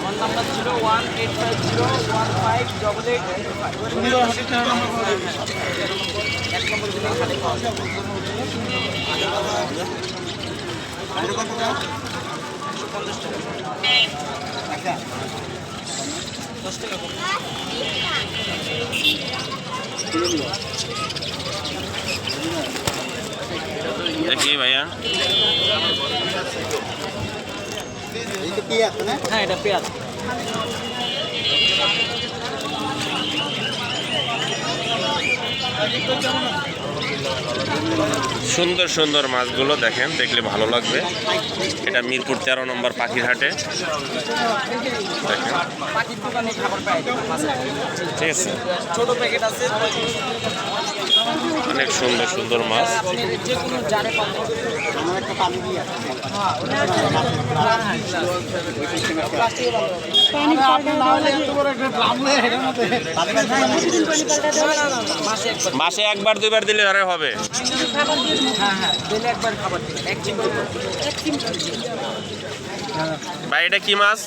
আমার নাম্বার ছিল 1850158885। এক নম্বর দিলে খালি পাওয়া যাবে। 150 টাকা। 10 টাকা করে। দেখি ভাইয়া, হ্যাঁ এটা পেঁয়াজ। সুন্দর সুন্দর মাছগুলো দেখেন, দেখলে ভালো লাগবে। এটা মিরপুর 13 নম্বর পাখির হাটে দেখেন। পাখির দোকানে খাবার পাই, ঠিক আছে, ছোট প্যাকেট আছে, অনেক সুন্দর সুন্দর মাছ। আপনি যে কোনো জারে পাবেন। আমার একটা পানি দিয়ে মাসে একবার দুইবার দিলে আরে হবে। হ্যাঁ হ্যাঁ, দিলে একবার খাবার দিবেন, এক চিমটি। ভাই এটা কি মাছ?